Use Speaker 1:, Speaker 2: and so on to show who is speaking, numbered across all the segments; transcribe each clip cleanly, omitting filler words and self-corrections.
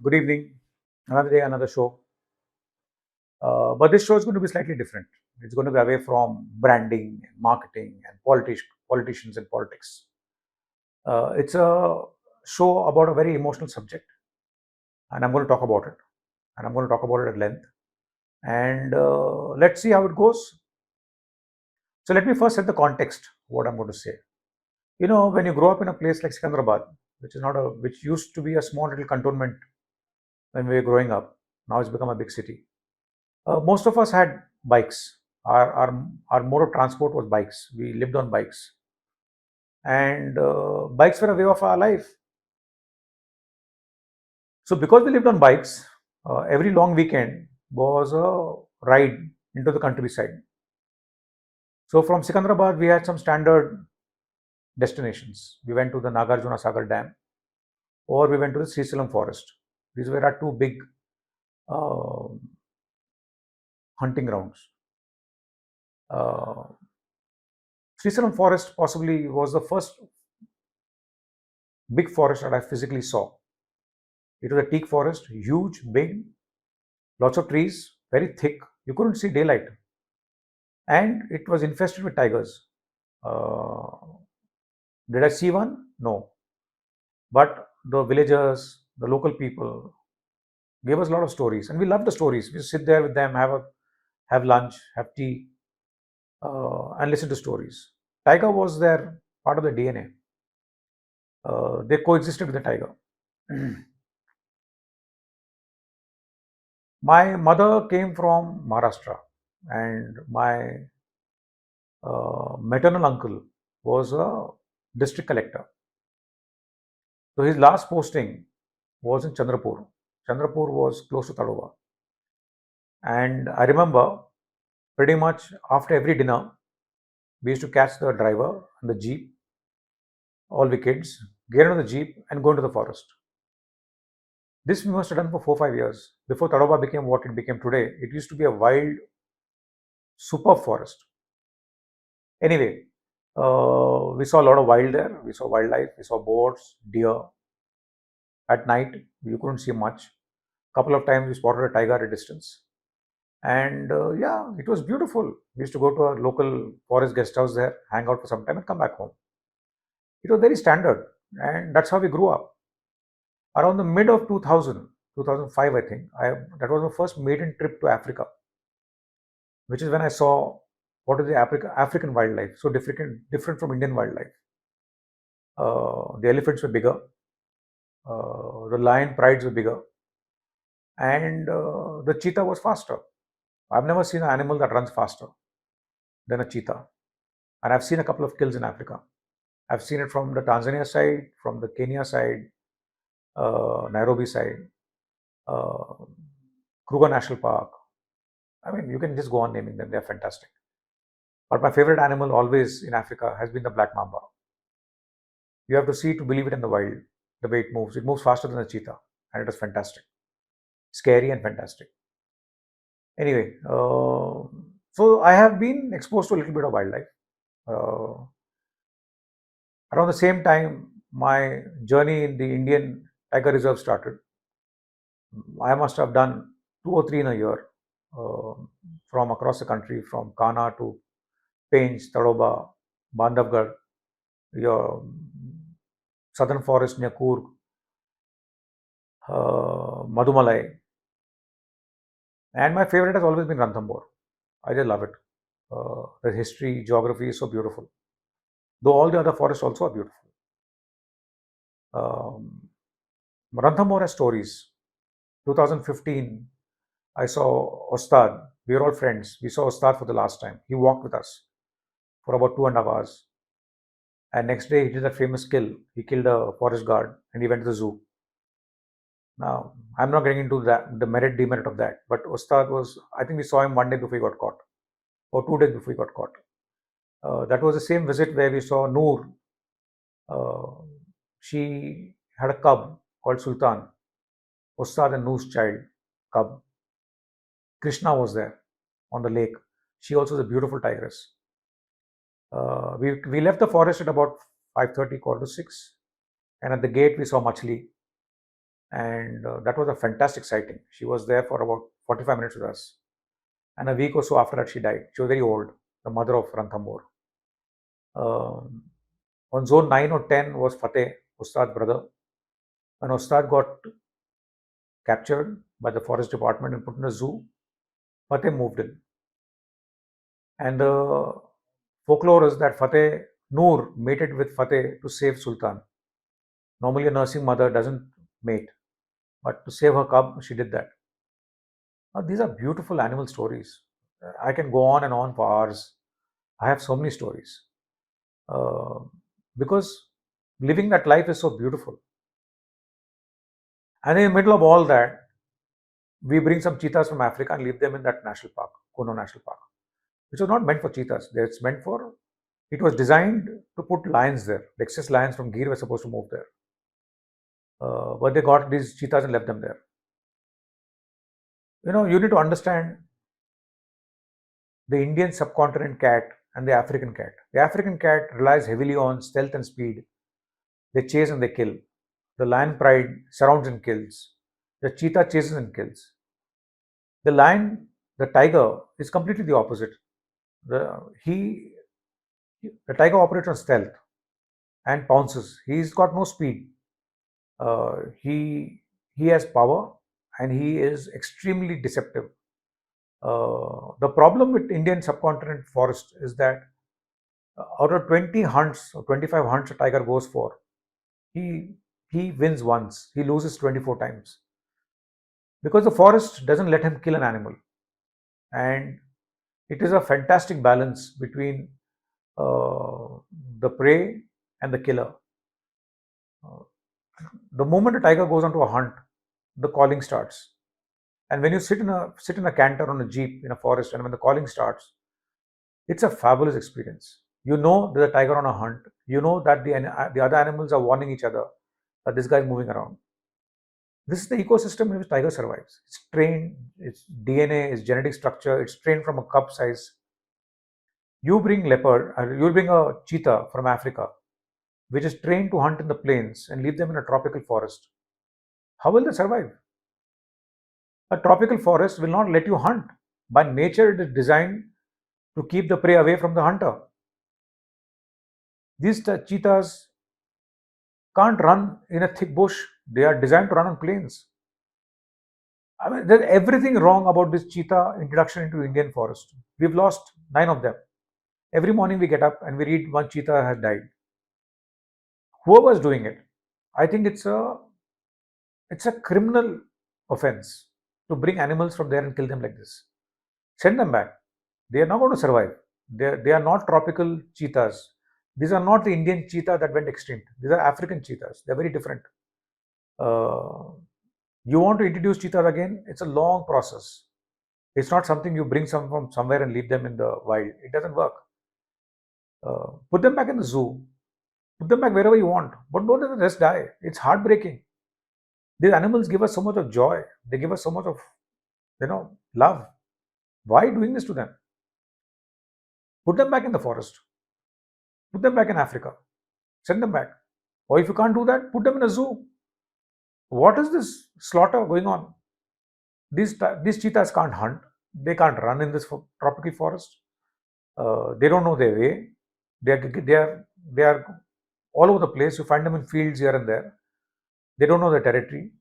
Speaker 1: Good evening. Another day, another show. But this show is going to be slightly different. It's going to be away from branding, and marketing, and politicians and politics. It's a show about a very emotional subject, and I'm going to talk about it. And I'm going to talk about it at length. And let's see how it goes. So let me first set the context. What I'm going to say. When you grow up in a place like Sikandrabad, which used to be a small little cantonment when we were growing up, now it's become a big city. Most of us had bikes. Our mode of transport was bikes. We lived on bikes, and bikes were a way of our life. So because we lived on bikes, every long weekend was a ride into the countryside. So from Sikandrabad, we had some standard destinations. We went to the Nagarjuna Sagar Dam, or we went to the Srisalam Forest. These were our two big uh, hunting grounds. Uh, Srisalam Forest possibly was the first big forest that I physically saw. It was a teak forest, huge, big, lots of trees, very thick. You couldn't see daylight. And it was infested with tigers. Uh, did I see one? No. But the villagers, the local people gave us a lot of stories. And we loved the stories. We sit there with them, have lunch, have tea, and listen to stories. Tiger was their part of the DNA. They coexisted with the tiger. My mother came from Maharashtra, and my maternal uncle was a district collector. So his last posting was in Chandrapur. Chandrapur was close to Tadoba. And I remember pretty much after every dinner, we used to catch the driver and the jeep, all we kids, get into the jeep and go into the forest. This we must have done for 4 5 years. Before Tadoba became what it became today, it used to be a wild, superb forest. Anyway, we saw a lot of wild there. We saw wildlife. We saw boars, deer. At night, you couldn't see much. Couple of times we spotted a tiger at a distance, and yeah, it was beautiful. We used to go to a local forest guest house there, hang out for some time, and come back home. It was very standard, and that's how we grew up. Around the mid of 2000, 2005, I think, that was my first maiden trip to Africa, which is when I saw what is the African wildlife, so different from Indian wildlife. The elephants were bigger, the lion prides were bigger, and the cheetah was faster. I've never seen an animal that runs faster than a cheetah. And I've seen a couple of kills in Africa. I've seen it from the Tanzania side, from the Kenya side, Nairobi side, uh, Kuno National Park. I mean, you can just go on naming them, they're fantastic. But my favorite animal always in Africa has been the black mamba. You have to see to believe it in the wild, the way it moves. It moves faster than a cheetah, and it is fantastic, scary and fantastic. Anyway, so I have been exposed to a little bit of wildlife. Uh, Around the same time, my journey in the Indian Tiger Reserve started. I must have done two or three in a year, uh, from across the country, from Kana to Pench, Tadoba, Bandhavgarh, your southern forest near Coorg, Madhumalai. And my favorite has always been Ranthambore. I just love it. The history, geography is so beautiful. Though all the other forests also are beautiful. Um, Ranthambore has stories. 2015, I saw Ostad. We were all friends. We saw Ostad for the last time. He walked with us for about 2.5 hours. And next day, he did that famous kill. He killed a forest guard and he went to the zoo. Now, I'm not getting into that, the merit demerit of that. But Ostad was, I think we saw him one day before he got caught, or 2 days before he got caught. That was the same visit where we saw Noor. Uh, she had a cub called Sultan, Ostad and Noor's child cub. Krishna was there on the lake. She also is a beautiful tigress. We left the forest at about 5:30, quarter to 6, and at the gate we saw Machli. and that was a fantastic sighting. She was there for about 45 minutes with us, and a week or so after that, she died. She was very old, the mother of Ranthambore. On zone 9 or 10 was Fateh, Ustad's brother. When Ustad got captured by the forest department and put in a zoo, Fateh moved in. And the folklore is that Fateh Noor mated with Fateh to save Sultan. Normally, a nursing mother doesn't mate, but to save her cub, she did that. Now, these are beautiful animal stories. I can go on and on for hours. I have so many stories uh, because living that life is so beautiful. And in the middle of all that, we bring some cheetahs from Africa and leave them in that national park, Kuno National Park, which was not meant for cheetahs. It's meant for, it was designed to put lions there. The excess lions from Gir were supposed to move there. But they got these cheetahs and left them there. You need to understand the Indian subcontinent cat and the African cat. The African cat relies heavily on stealth and speed. They chase and they kill. The lion pride surrounds and kills. The cheetah chases and kills. The lion, the tiger, is completely the opposite. The the tiger operates on stealth and pounces. He's got no speed. He has power and he is extremely deceptive. The problem with Indian subcontinent forest is that out of 20 hunts or 25 hunts a tiger goes for, he wins once, he loses 24 times because the forest doesn't let him kill an animal. And it is a fantastic balance between the prey and the killer. The moment a tiger goes onto a hunt, the calling starts. And when you sit in a canter on a jeep in a forest, and when the calling starts, it's a fabulous experience. You know there's a tiger on a hunt. You know that the other animals are warning each other that this guy is moving around. This is the ecosystem in which tiger survives. It's trained, its DNA, its genetic structure, it's trained from a cub size. You bring you bring a cheetah from Africa, which is trained to hunt in the plains, and leave them in a tropical forest. How will they survive? A tropical forest will not let you hunt. By nature, it is designed to keep the prey away from the hunter. These cheetahs can't run in a thick bush. They are designed to run on plains. I mean, there's everything wrong about this cheetah introduction into Indian forest. We've lost 9 of them. Every morning we get up and we read one cheetah has died. Whoever is doing it, I think it's a criminal offense to bring animals from there and kill them like this. Send them back. They are not going to survive. They are not tropical cheetahs. These are not the Indian cheetah that went extinct. These are African cheetahs. They're very different. You want to introduce cheetahs again, it's a long process. It's not something you bring some from somewhere and leave them in the wild. It doesn't work. Put them back in the zoo. Put them back wherever you want. But don't let the rest die. It's heartbreaking. These animals give us so much of joy. They give us so much of, love. Why doing this to them? Put them back in the forest. Put them back in Africa. Send them back. Or if you can't do that, put them in a zoo. What is this slaughter going on? These cheetahs can't hunt. They can't run in this tropical forest. They don't know their way. They are all over the place. You find them in fields here and there. They don't know their territory.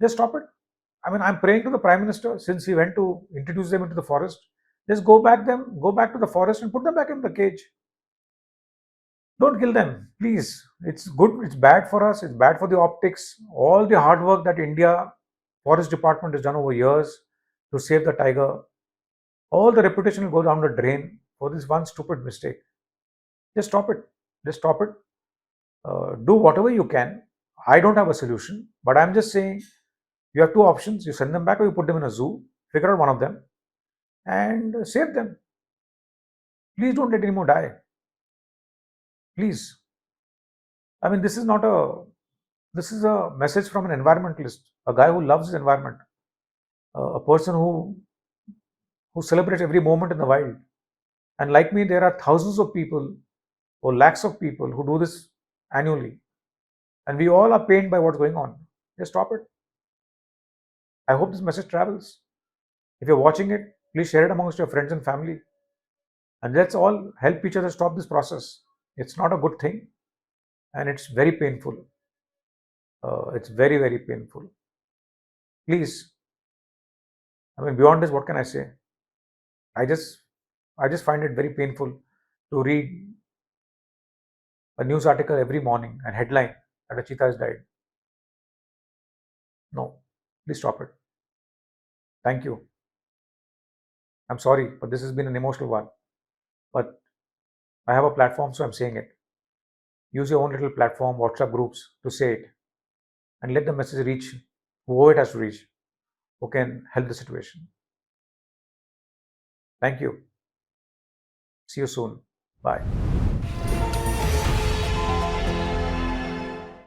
Speaker 1: Just stop it. I mean, I'm praying to the Prime Minister, since he went to introduce them into the forest. Just go back to the forest and put them back in the cage. Don't kill them, please. It's good. It's bad for us. It's bad for the optics. All the hard work that India Forest Department has done over years to save the tiger, all the reputation will go down the drain for this one stupid mistake. Just stop it. Just stop it. Do whatever you can. I don't have a solution, but I'm just saying you have 2 options. You send them back or you put them in a zoo. Figure out one of them and save them. Please don't let any more die. Please. I mean, this is a message from an environmentalist, a guy who loves his environment, a person who celebrates every moment in the wild. And like me, there are thousands of people or lakhs of people who do this annually. And we all are pained by what's going on. Just stop it. I hope this message travels. If you're watching it, please share it amongst your friends and family. And let's all help each other stop this process. It's not a good thing, and it's very painful. It's very, very painful. Please, I mean, beyond this, what can I say? I just find it very painful to read a news article every morning and headline that a cheetah has died. No, please stop it. Thank you. I'm sorry, but this has been an emotional one. But I have a platform, so I'm saying it. Use your own little platform, WhatsApp groups to say it, and let the message reach whoever it has to reach, who can help the situation. Thank you. See you soon. Bye.